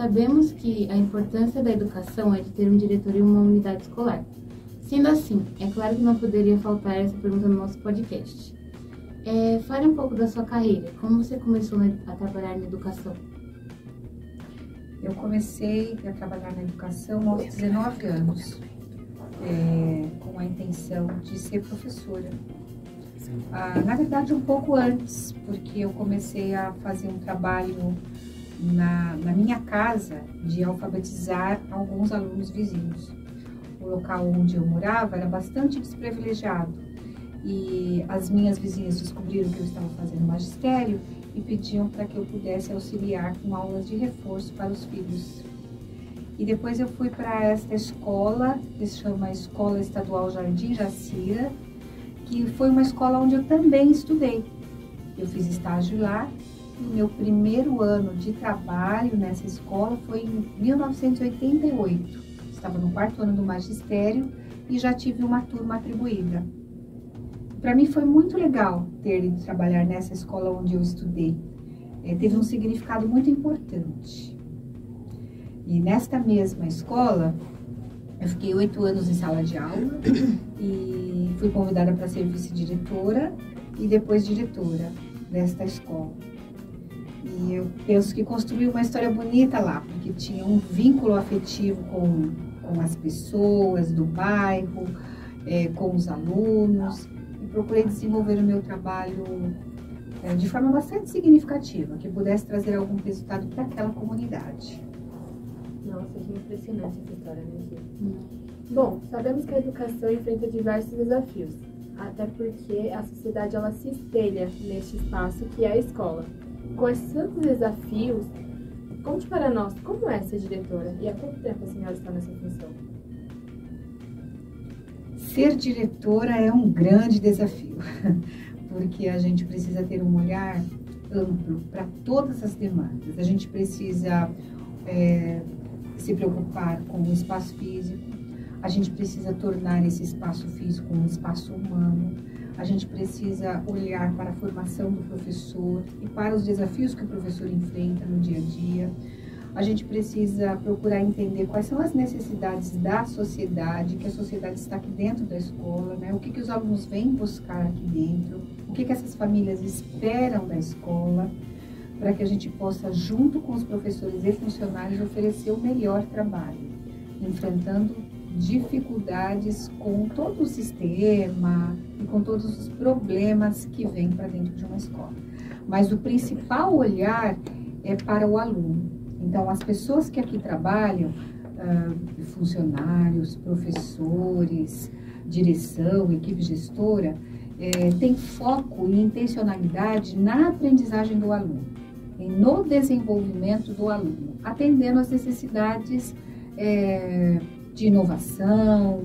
sabemos que a importância da educação é de ter um diretor em uma unidade escolar. Sendo assim, é claro que não poderia faltar essa pergunta no nosso podcast. Fale um pouco da sua carreira. Como você começou a trabalhar na educação? Eu comecei a trabalhar na educação aos 19 anos, com a intenção de ser professora. Na verdade, um pouco antes, porque eu comecei a fazer um trabalho na minha casa de alfabetizar alguns alunos vizinhos. O local onde eu morava era bastante desprivilegiado e as minhas vizinhas descobriram que eu estava fazendo magistério e pediam para que eu pudesse auxiliar com aulas de reforço para os filhos. E depois eu fui para esta escola, que se chama Escola Estadual Jardim Jacira, que foi uma escola onde eu também estudei. Eu fiz estágio lá e o meu primeiro ano de trabalho nessa escola foi em 1988. Estava no 4º ano do magistério e já tive uma turma atribuída. Para mim foi muito legal ter ido trabalhar nessa escola onde eu estudei. Teve um significado muito importante. E nesta mesma escola, eu fiquei 8 anos em sala de aula e fui convidada para ser vice-diretora e depois diretora desta escola. E eu penso que construí uma história bonita lá, porque tinha um vínculo afetivo com as pessoas do bairro, com os alunos. Procurei desenvolver o meu trabalho de forma bastante significativa, que pudesse trazer algum resultado para aquela comunidade. Nossa, que impressionante essa história, né, Gil? Bom, sabemos que a educação enfrenta diversos desafios, até porque a sociedade ela se espelha neste espaço que é a escola. Com esses tantos desafios, conte para nós como é ser diretora e há quanto tempo a senhora está nessa função? Ser diretora é um grande desafio, porque a gente precisa ter um olhar amplo para todas as demandas. A gente precisa se preocupar com o espaço físico, a gente precisa tornar esse espaço físico um espaço humano, a gente precisa olhar para a formação do professor e para os desafios que o professor enfrenta no dia a dia. A gente precisa procurar entender quais são as necessidades da sociedade, que a sociedade está aqui dentro da escola, né? O que os alunos vêm buscar aqui dentro, o que essas famílias esperam da escola, para que a gente possa, junto com os professores e funcionários, oferecer o melhor trabalho, enfrentando dificuldades com todo o sistema e com todos os problemas que vêm para dentro de uma escola. Mas o principal olhar é para o aluno. Então, as pessoas que aqui trabalham, funcionários, professores, direção, equipe gestora, tem foco e intencionalidade na aprendizagem do aluno, e no desenvolvimento do aluno, atendendo às necessidades de inovação,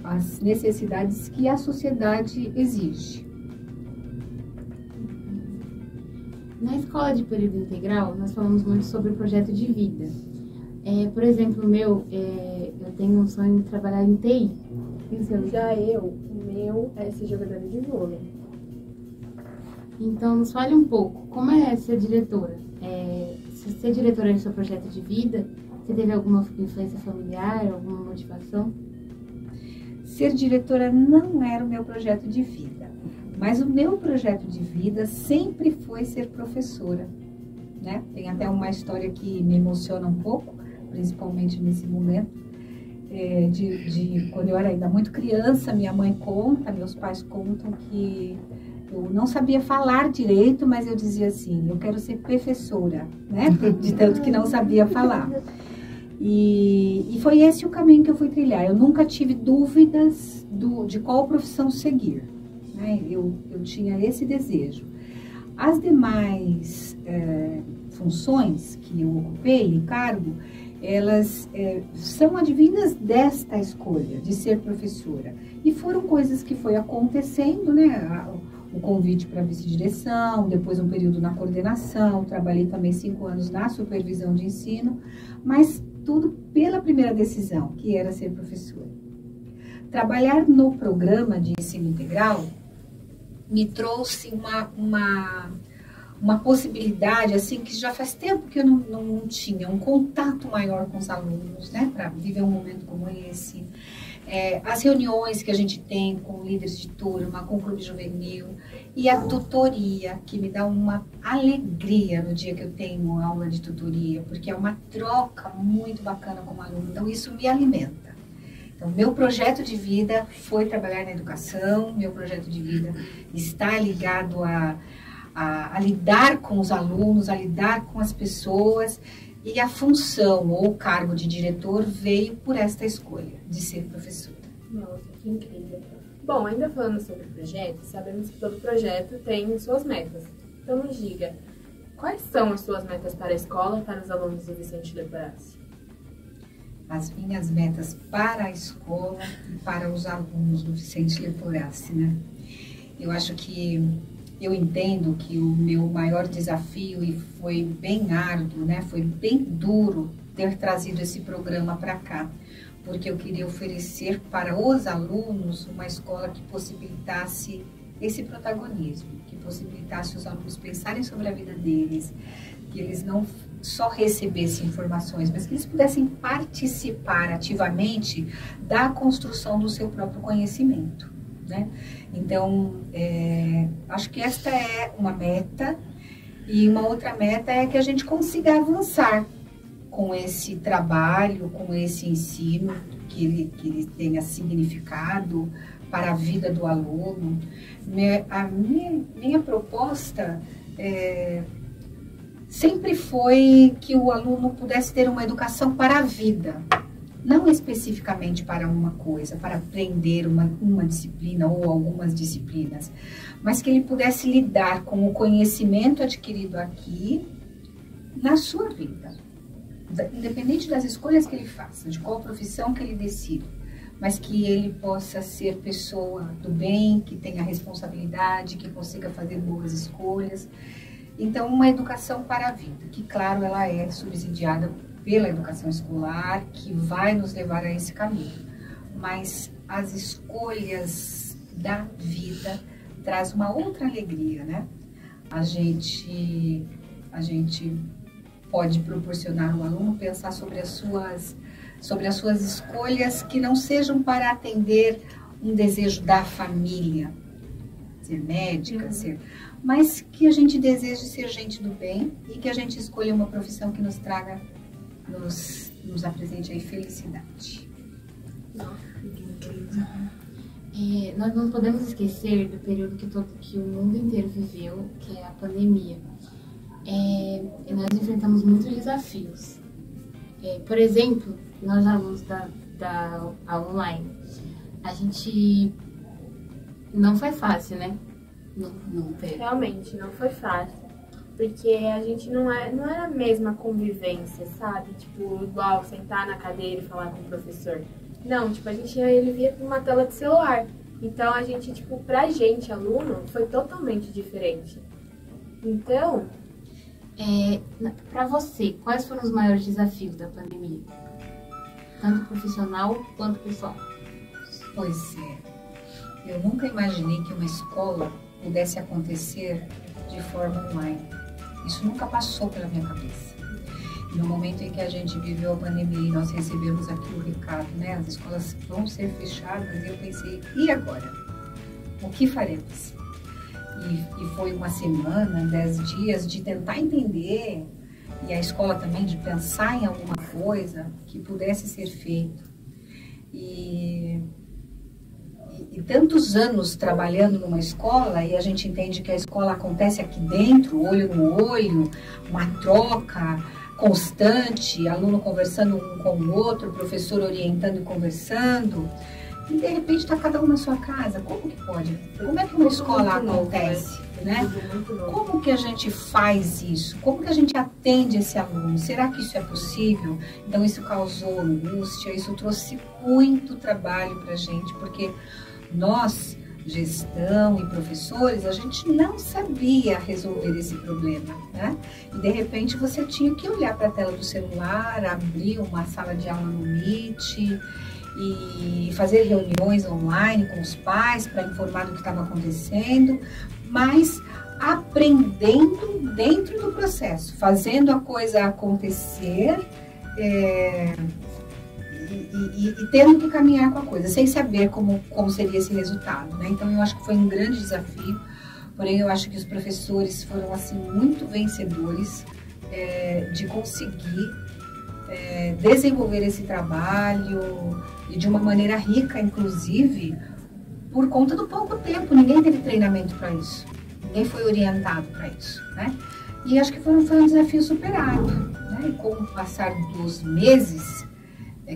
as necessidades que a sociedade exige. Na escola de período integral, nós falamos muito sobre o projeto de vida. Por exemplo, eu tenho um sonho de trabalhar em TI. O meu é ser jogadora de vôlei. Então, nos fale um pouco, como é ser diretora? Ser diretora do seu projeto de vida, você teve alguma influência familiar, alguma motivação? Ser diretora não era o meu projeto de vida. Mas o meu projeto de vida sempre foi ser professora, né? Tem até uma história que me emociona um pouco, principalmente nesse momento, de quando eu era ainda muito criança, minha mãe conta, meus pais contam que eu não sabia falar direito, mas eu dizia assim, eu quero ser professora, né? De tanto que não sabia falar. E foi esse o caminho que eu fui trilhar. Eu nunca tive dúvidas de qual profissão seguir. Eu tinha esse desejo. As demais funções que eu ocupei em cargo, elas são advindas desta escolha de ser professora. E foram coisas que foi acontecendo, né? O convite para vice-direção, depois um período na coordenação, trabalhei também 5 anos na supervisão de ensino, mas tudo pela primeira decisão, que era ser professora. Trabalhar no programa de ensino integral me trouxe uma possibilidade, assim, que já faz tempo que eu não tinha, um contato maior com os alunos, né, para viver um momento como esse. As reuniões que a gente tem com líderes de turma, com o clube juvenil, e a tutoria, que me dá uma alegria no dia que eu tenho aula de tutoria, porque é uma troca muito bacana com o aluno, então isso me alimenta. Então, meu projeto de vida foi trabalhar na educação, meu projeto de vida está ligado a lidar com os alunos, a lidar com as pessoas, e a função ou o cargo de diretor veio por esta escolha, de ser professora. Nossa, que incrível. Bom, ainda falando sobre o projeto, sabemos que todo projeto tem suas metas. Então nos diga, quais são as suas metas para a escola e para os alunos do Vicente Leporassi? As minhas metas para a escola e para os alunos do Vicente Leporassi, né? Eu acho que eu entendo que o meu maior desafio, e foi bem árduo, né? Foi bem duro ter trazido esse programa para cá, porque eu queria oferecer para os alunos uma escola que possibilitasse esse protagonismo, que possibilitasse os alunos pensarem sobre a vida deles, que eles não só recebessem informações, mas que eles pudessem participar ativamente da construção do seu próprio conhecimento, né? Então, acho que esta é uma meta, e uma outra meta é que a gente consiga avançar com esse trabalho, com esse ensino, que ele tenha significado para a vida do aluno. A minha proposta sempre foi que o aluno pudesse ter uma educação para a vida, não especificamente para uma coisa, para aprender uma disciplina ou algumas disciplinas, mas que ele pudesse lidar com o conhecimento adquirido aqui na sua vida, independente das escolhas que ele faça, de qual profissão que ele decida, mas que ele possa ser pessoa do bem, que tenha responsabilidade, que consiga fazer boas escolhas. Então, uma educação para a vida, que, claro, ela é subsidiada pela educação escolar, que vai nos levar a esse caminho. Mas as escolhas da vida traz uma outra alegria, né? A gente pode proporcionar ao aluno pensar sobre as suas escolhas, que não sejam para atender um desejo da família, ser médica, mas que a gente deseje ser gente do bem, e que a gente escolha uma profissão que nos traga, nos apresente aí felicidade. Nós não podemos esquecer do período que o mundo inteiro viveu, que é a pandemia. E nós enfrentamos muitos desafios. Por exemplo, nós alunos da aula online, a gente não foi fácil, né? Não teve. Realmente, não foi fácil. Porque a gente não era a mesma convivência, sabe? Tipo, igual sentar na cadeira e falar com o professor. Não, tipo, ele via uma tela de celular. Então, a gente, tipo, pra gente, aluno, foi totalmente diferente. Então... Pra você, quais foram os maiores desafios da pandemia? Tanto profissional quanto pessoal. Pois é. Eu nunca imaginei que uma escola pudesse acontecer de forma online. Isso nunca passou pela minha cabeça. E no momento em que a gente viveu a pandemia e nós recebemos aqui o recado, né? As escolas vão ser fechadas, eu pensei, e agora? O que faremos? E foi uma semana, 10 dias de tentar entender, e a escola também de pensar em alguma coisa que pudesse ser feito. E tantos anos trabalhando numa escola, e a gente entende que a escola acontece aqui dentro, olho no olho, uma troca constante, aluno conversando um com o outro, professor orientando e conversando, e de repente está cada um na sua casa. Como que pode? Como é que uma escola acontece, né? Como que a gente faz isso? Como que a gente atende esse aluno? Será que isso é possível? Então isso causou angústia, isso trouxe muito trabalho para a gente, porque nós, gestão e professores, a gente não sabia resolver esse problema, né? E de repente você tinha que olhar para a tela do celular, abrir uma sala de aula no Meet e fazer reuniões online com os pais para informar do que estava acontecendo, mas aprendendo dentro do processo, fazendo a coisa acontecer e tendo que caminhar com a coisa, sem saber como seria esse resultado, né? Então, eu acho que foi um grande desafio, porém, eu acho que os professores foram, assim, muito vencedores de conseguir desenvolver esse trabalho e de uma maneira rica, inclusive, por conta do pouco tempo. Ninguém teve treinamento para isso, ninguém foi orientado para isso, né? E acho que foi um desafio superado, né? E com o passar dos meses,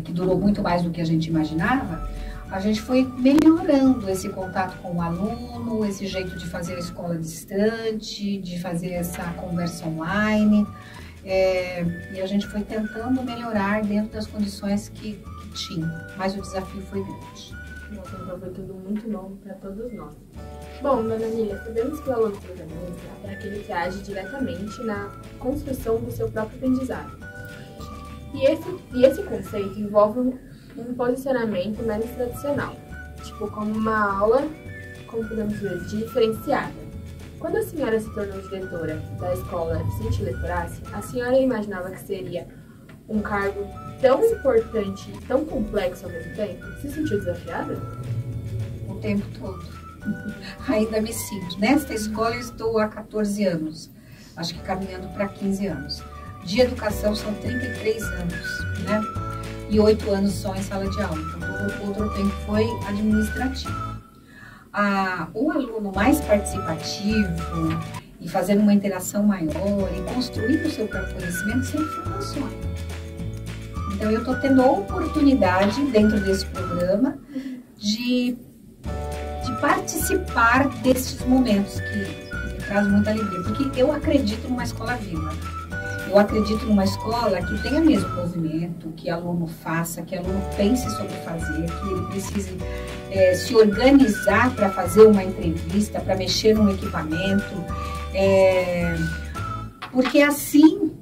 que durou muito mais do que a gente imaginava, a gente foi melhorando esse contato com o aluno, esse jeito de fazer a escola distante, de fazer essa conversa online, e a gente foi tentando melhorar dentro das condições que tinha, mas o desafio foi grande. Nossa, então foi tudo muito novo para todos nós. Bom, dona Nília, sabemos que o aluno protagonista é aquele que age diretamente na construção do seu próprio aprendizado. E esse conceito envolve um posicionamento menos tradicional, tipo como uma aula, como podemos dizer, diferenciada. Quando a senhora se tornou diretora da escola Vicente Leporassi, a senhora imaginava que seria um cargo tão importante e tão complexo ao mesmo tempo? Se sentiu desafiada? O tempo todo. Ainda me sinto. Nesta escola eu estou há 14 anos, acho que caminhando para 15 anos. De educação são 33 anos, né? E 8 anos só em sala de aula. Então, o outro tempo foi administrativo. O aluno mais participativo e fazendo uma interação maior e construindo o seu próprio conhecimento sempre foi um sonho. Então, eu estou tendo a oportunidade, dentro desse programa, de participar desses momentos que me trazem muita alegria. Porque eu acredito numa escola viva. Eu acredito numa escola que tenha mesmo movimento, que aluno faça, que aluno pense sobre fazer, que ele precise se organizar para fazer uma entrevista, para mexer num equipamento. Porque assim,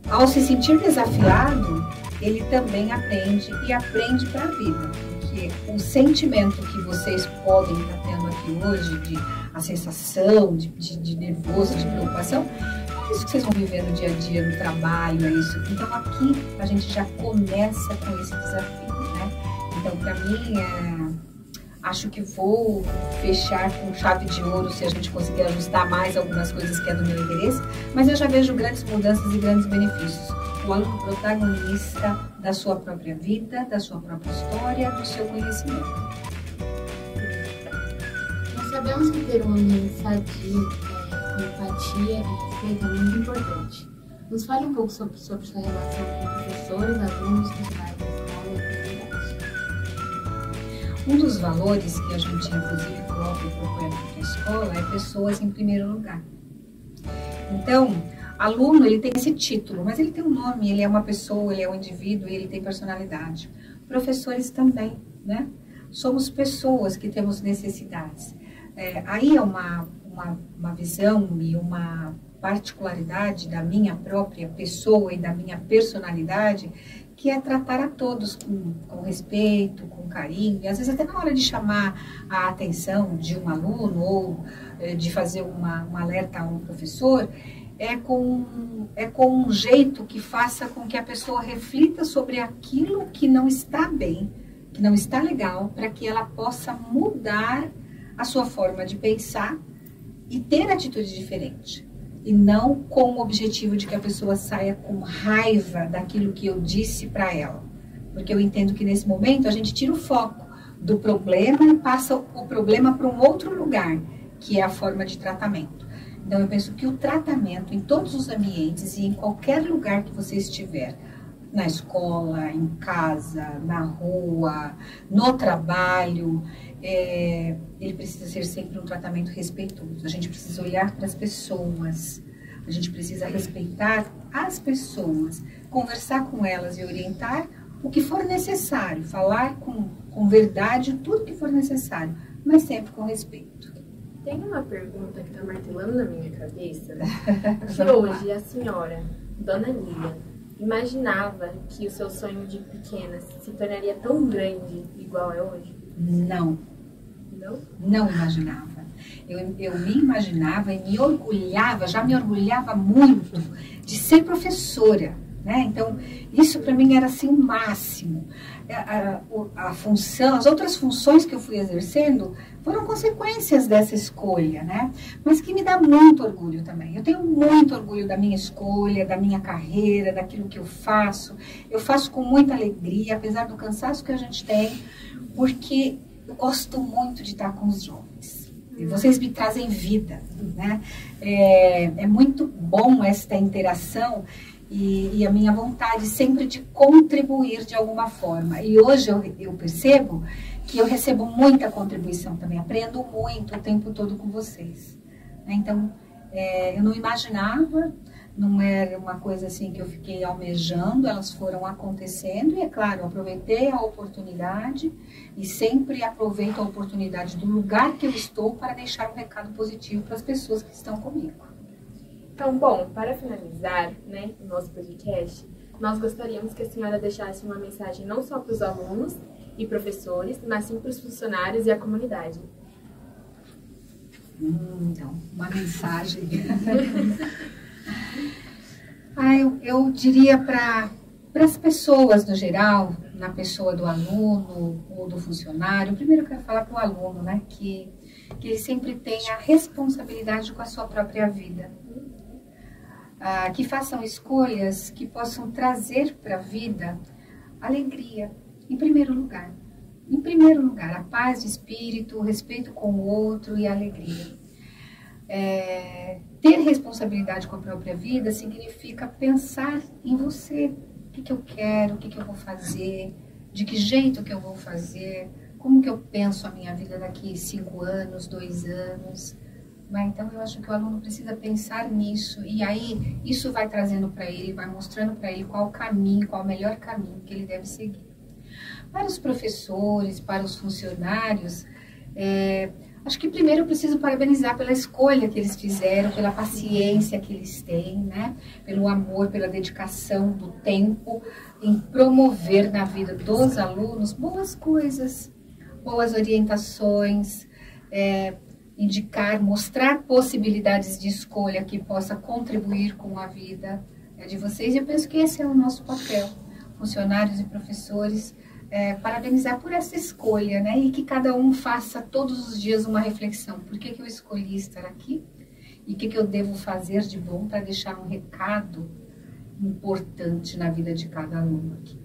ao se sentir desafiado, ele também aprende e aprende para a vida. Porque o sentimento que vocês podem estar tendo aqui hoje, a sensação de nervoso, de preocupação, é isso que vocês vão viver no dia a dia, no trabalho, é isso. Então aqui a gente já começa com esse desafio, né? Então para mim, acho que vou fechar com chave de ouro se a gente conseguir ajustar mais algumas coisas que é do meu interesse, mas eu já vejo grandes mudanças e grandes benefícios. O aluno protagonista da sua própria vida, da sua própria história, do seu conhecimento. Nós sabemos que ter um ambiente sadio, com empatia e respeito é muito importante. Nos fale um pouco sobre sua relação com professores, alunos, funcionários da escola e comunidade. Um dos valores que a gente, inclusive, coloca e propõe na escola é pessoas em primeiro lugar. Então, aluno, ele tem esse título, mas ele tem um nome, ele é uma pessoa, ele é um indivíduo e ele tem personalidade. Professores também, né? Somos pessoas que temos necessidades. Aí é uma visão e uma particularidade da minha própria pessoa e da minha personalidade, que é tratar a todos com respeito, com carinho, e às vezes até na hora de chamar a atenção de um aluno ou de fazer um alerta a um professor, é com um jeito que faça com que a pessoa reflita sobre aquilo que não está bem, que não está legal, para que ela possa mudar a sua forma de pensar e ter atitude diferente. E não com o objetivo de que a pessoa saia com raiva daquilo que eu disse para ela. Porque eu entendo que nesse momento a gente tira o foco do problema e passa o problema para um outro lugar, que é a forma de tratamento. Então eu penso que o tratamento em todos os ambientes e em qualquer lugar que você estiver, na escola, em casa, na rua, no trabalho, ele precisa ser sempre um tratamento respeitoso. A gente precisa olhar para as pessoas, a gente precisa respeitar as pessoas, conversar com elas e orientar o que for necessário, falar com verdade tudo que for necessário, mas sempre com respeito. Tem uma pergunta que está martelando na minha cabeça, que hoje a senhora, Dona Nília, imaginava que o seu sonho de pequena se tornaria tão grande igual é hoje? Não. Não? Não imaginava. Eu me imaginava e me orgulhava, já me orgulhava muito de ser professora, né? Então, isso para mim era assim o máximo. A função, as outras funções que eu fui exercendo foram consequências dessa escolha, né? Mas que me dá muito orgulho também. Eu tenho muito orgulho da minha escolha, da minha carreira, daquilo que eu faço. Eu faço com muita alegria, apesar do cansaço que a gente tem, porque eu gosto muito de estar com os jovens. E vocês me trazem vida, né? É muito bom esta interação. E a minha vontade sempre de contribuir de alguma forma. E hoje eu percebo que eu recebo muita contribuição também. Aprendo muito o tempo todo com vocês. Então, eu não imaginava, não era uma coisa assim que eu fiquei almejando, elas foram acontecendo. E é claro, eu aproveitei a oportunidade e sempre aproveito a oportunidade do lugar que eu estou para deixar um recado positivo para as pessoas que estão comigo. Então, bom, para finalizar, né, o nosso podcast, nós gostaríamos que a senhora deixasse uma mensagem não só para os alunos e professores, mas sim para os funcionários e a comunidade. Então, uma mensagem. Eu diria para as pessoas no geral, na pessoa do aluno ou do funcionário, primeiro eu quero falar para o aluno, né, que ele sempre tenha responsabilidade com a sua própria vida. Que façam escolhas que possam trazer para a vida alegria, em primeiro lugar. Em primeiro lugar, a paz de espírito, o respeito com o outro e a alegria. Ter responsabilidade com a própria vida significa pensar em você. O que eu quero, o que eu vou fazer, de que jeito que eu vou fazer, como que eu penso a minha vida daqui 5 anos, 2 anos. Então, eu acho que o aluno precisa pensar nisso, e aí isso vai trazendo para ele, vai mostrando para ele qual o caminho, qual o melhor caminho que ele deve seguir. Para os professores, para os funcionários, acho que primeiro eu preciso parabenizar pela escolha que eles fizeram, pela paciência que eles têm, né? Pelo amor, pela dedicação do tempo em promover na vida dos alunos boas coisas, boas orientações, indicar, mostrar possibilidades de escolha que possa contribuir com a vida de vocês. E eu penso que esse é o nosso papel, funcionários e professores, parabenizar por essa escolha, né? E que cada um faça todos os dias uma reflexão. Por que eu escolhi estar aqui? E o que eu devo fazer de bom para deixar um recado importante na vida de cada aluno aqui?